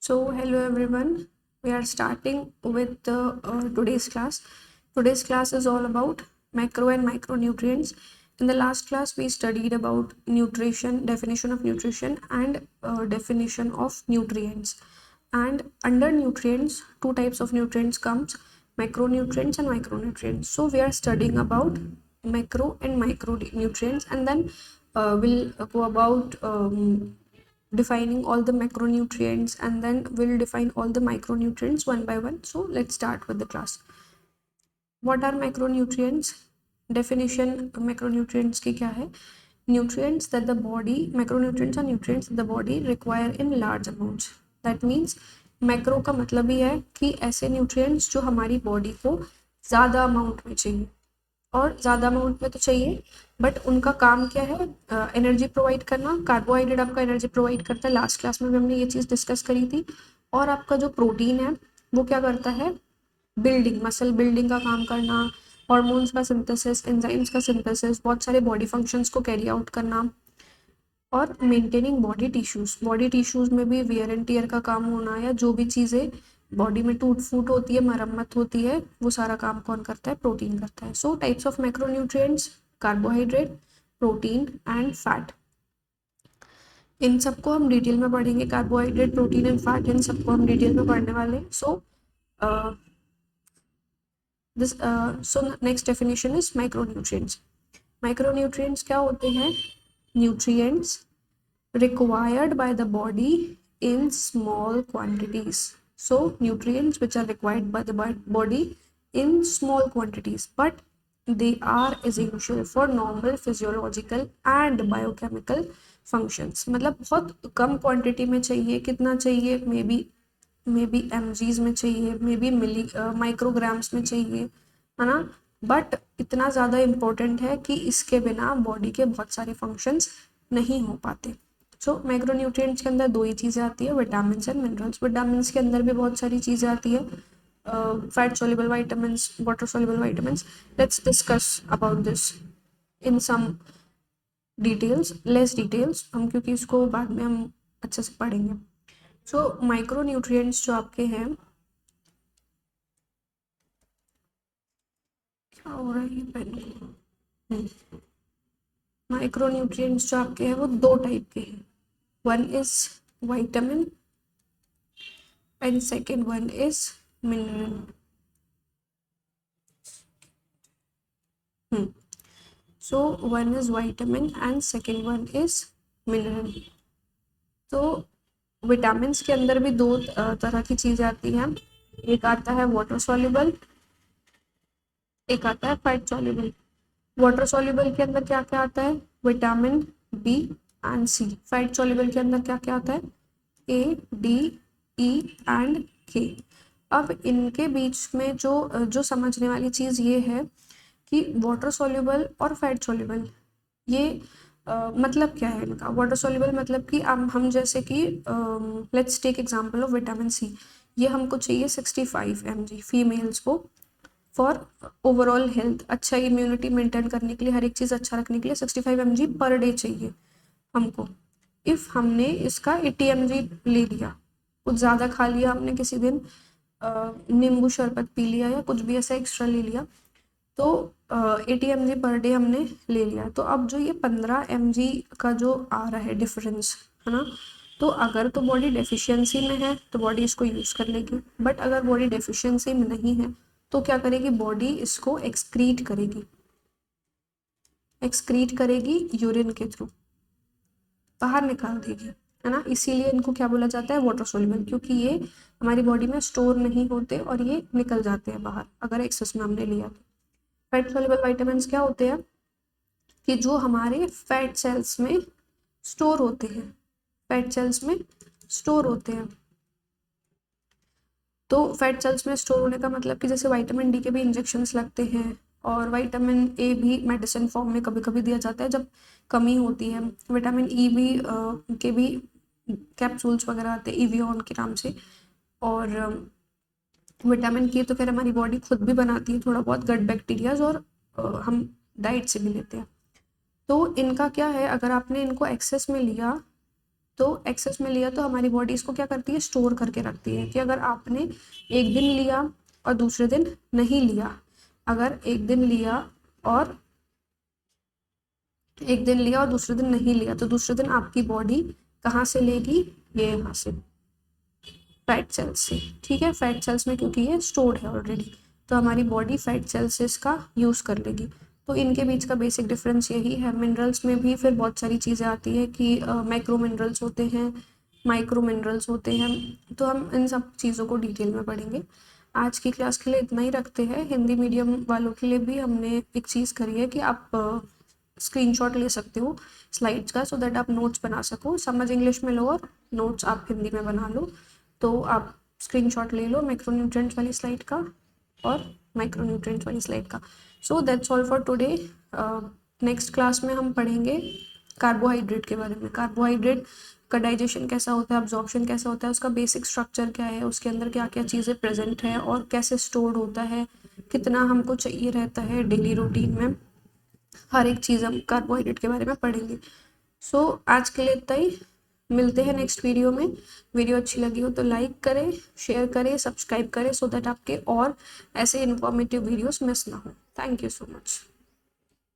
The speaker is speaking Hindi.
So, hello everyone. We are starting with today's class. Today's class is all about macro and micronutrients. In the last class, we studied about nutrition, definition of nutrition, and definition of nutrients. And under nutrients, two types of nutrients comes: macronutrients and micronutrients. So, we are studying about macro and micronutrients, and then we'll go about defining all the macronutrients, and then we'll define all the micronutrients one by one. So let's start with the class. What are macronutrients? Definition macronutrients की क्या है? Nutrients that the body, macronutrients are nutrients that the body require in large amounts. That means macro का मतलब ही है कि ऐसे nutrients जो हमारी body को ज़्यादा amount में चाहिए, और ज़्यादा अमाउंट में तो चाहिए, बट उनका काम क्या है? एनर्जी प्रोवाइड करना। कार्बोहाइड्रेट आपका एनर्जी प्रोवाइड करता है, लास्ट क्लास में भी हमने ये चीज़ डिस्कस करी थी। और आपका जो प्रोटीन है वो क्या करता है? बिल्डिंग, मसल बिल्डिंग का काम करना, हॉर्मोन्स का सिंथेसिस, एंजाइम्स का सिंथेसिस, बहुत सारे बॉडी फंक्शंस को कैरी आउट करना, और मेंटेनिंग बॉडी टिश्यूज में भी वियर एंड टियर का काम होना, या जो भी चीज़ें बॉडी में टूट फूट होती है, मरम्मत होती है, वो सारा काम कौन करता है? प्रोटीन करता है। So types of macronutrients: carbohydrate, protein and fat. इन सबको हम डिटेल में पढ़ेंगे। कार्बोहाइड्रेट, प्रोटीन एंड फैट, इन सबको हम डिटेल में पढ़ने वाले हैं। So next definition is micronutrients. Micronutrients क्या होते हैं? Nutrients required by the body in small quantities. So nutrients which are required by the body in small quantities, but they are essential for normal physiological and biochemical functions. मतलब बहुत कम क्वांटिटी में चाहिए। कितना चाहिए? मे बी mgs में चाहिए, मे बी मिली माइक्रोग्राम्स में चाहिए, है ना। बट इतना ज़्यादा इम्पोर्टेंट है कि इसके बिना बॉडी के बहुत सारे फंक्शंस नहीं हो पाते। सो मैक्रोन्यूट्रिएंट्स के अंदर दो ही चीज़ें आती है, विटामिन एंड मिनरल्स। विटामिन के अंदर भी बहुत सारी चीज़ें आती है, fat soluble vitamins, water soluble vitamins. Let's discuss about this in some details, less details हम, क्योंकि इसको बाद में हम अच्छे से पढ़ेंगे। सो माइक्रोन्यूट्रिएंट्स जो आपके हैं, क्या हो रहा है ये पेन को? माइक्रोन्यूट्रिएंट्स जो आपके हैं वो दो टाइप के हैं। One is vitamin and second one is mineral. So one is vitamin and second one is mineral. तो विटामिन के अंदर भी दो तरह की चीज़ें आती हैं। एक आता है वाटर सॉल्युबल, एक आता है फैट सॉल्युबल। वाटर सॉल्युबल के अंदर क्या क्या आता है? Vitamin B and C. Fat soluble के अंदर क्या क्या आता है? ए, डी, ई एंड के। अब इनके बीच में जो समझने वाली चीज़ ये है कि वाटर सॉल्युबल और फैट सॉल्युबल, ये मतलब क्या है इनका? वाटर सॉल्युबल मतलब कि हम जैसे कि let's take example of vitamin C. ये हमको चाहिए 65 mg फीमेल्स को, फॉर ओवरऑल हेल्थ, अच्छा इम्यूनिटी मेंटेन करने के लिए, हर एक चीज़ अच्छा रखने के लिए 65 mg पर डे चाहिए हमको। इफ़ हमने इसका 80 mg ले लिया, कुछ ज़्यादा खा लिया हमने किसी दिन, नींबू शरबत पी लिया या कुछ भी ऐसा एक्स्ट्रा ले लिया, तो 80 mg पर डे हमने ले लिया। तो अब जो ये 15 mg का जो आ रहा है डिफरेंस, है ना, तो अगर तो बॉडी डेफिशिएंसी में है तो बॉडी इसको यूज़ कर लेगी, बट अगर बॉडी डेफिशिएंसी में नहीं है तो क्या करेगी? बॉडी इसको एक्सक्रीट करेगी यूरिन के थ्रू, बाहर निकाल देगी, है ना। इसीलिए इनको क्या बोला जाता है? वाटर सॉल्युबल, क्योंकि ये हमारी बॉडी में स्टोर नहीं होते और ये निकल जाते हैं बाहर अगर एक्सेस में हमने लिया तो। फैट सॉल्युबल वाइटामिन्स क्या होते हैं? कि जो हमारे फैट सेल्स में स्टोर होते हैं, फैट सेल्स में स्टोर होते हैं। तो फैट सेल्स में स्टोर होने का मतलब कि जैसे विटामिन डी के भी इंजेक्शंस लगते हैं, और विटामिन ए भी मेडिसिन फॉर्म में कभी कभी दिया जाता है जब कमी होती है। विटामिन ई भी के भी कैप्सूल्स वगैरह आते हैं इवियन के नाम से। और विटामिन के तो खैर हमारी बॉडी खुद भी बनाती है थोड़ा बहुत, गट बैक्टीरियाज, और हम डाइट से भी लेते हैं। तो इनका क्या है? अगर आपने इनको एक्सेस में लिया तो एक्सेस में लिया तो हमारी बॉडी इसको क्या करती है, स्टोर करके रखती है। कि अगर आपने एक दिन लिया और दूसरे दिन नहीं लिया, अगर एक दिन लिया और दूसरे दिन नहीं लिया, तो दूसरे दिन आपकी बॉडी कहाँ से लेगी, ये यहाँ से फैट सेल्स से। ठीक है, फैट सेल्स में क्योंकि ये स्टोर्ड है ऑलरेडी, तो हमारी बॉडी फैट सेल्स से इसका यूज़ कर लेगी। तो इनके बीच का बेसिक डिफरेंस यही है। मिनरल्स में भी फिर बहुत सारी चीज़ें आती है कि मैक्रो मिनरल्स होते हैं, माइक्रो मिनरल्स होते हैं, तो हम इन सब चीज़ों को डिटेल में पढ़ेंगे। आज की क्लास के लिए इतना ही रखते हैं। हिंदी मीडियम वालों के लिए भी हमने एक चीज़ करी है कि आप स्क्रीनशॉट ले सकते हो स्लाइड्स का, सो दैट आप नोट्स बना सको। समझ इंग्लिश में लो और नोट्स आप हिंदी में बना लो। तो आप स्क्रीनशॉट ले लो मैक्रोन्यूट्रिएंट्स वाली स्लाइड का और माइक्रोन्यूट्रिएंट्स वाली स्लाइड का। So that's all for today. Next class में हम पढ़ेंगे कार्बोहाइड्रेट के बारे में। कार्बोहाइड्रेट का डाइजेशन कैसा होता है, अब्जॉर्प्शन कैसा होता है, उसका बेसिक स्ट्रक्चर क्या है, उसके अंदर क्या क्या चीज़ें प्रेजेंट है और कैसे स्टोर्ड होता है, कितना हमको चाहिए रहता है डेली रूटीन में, हर एक चीज़ हम कार्बोहाइड्रेट के बारे में पढ़ेंगे। सो आज के लिए इतना ही, मिलते हैं नेक्स्ट वीडियो में। वीडियो अच्छी लगी हो तो लाइक करें, शेयर करें, सब्सक्राइब करें, सो दैट आपके और ऐसे इन्फॉर्मेटिव वीडियोस मिस ना हो। Thank you so much.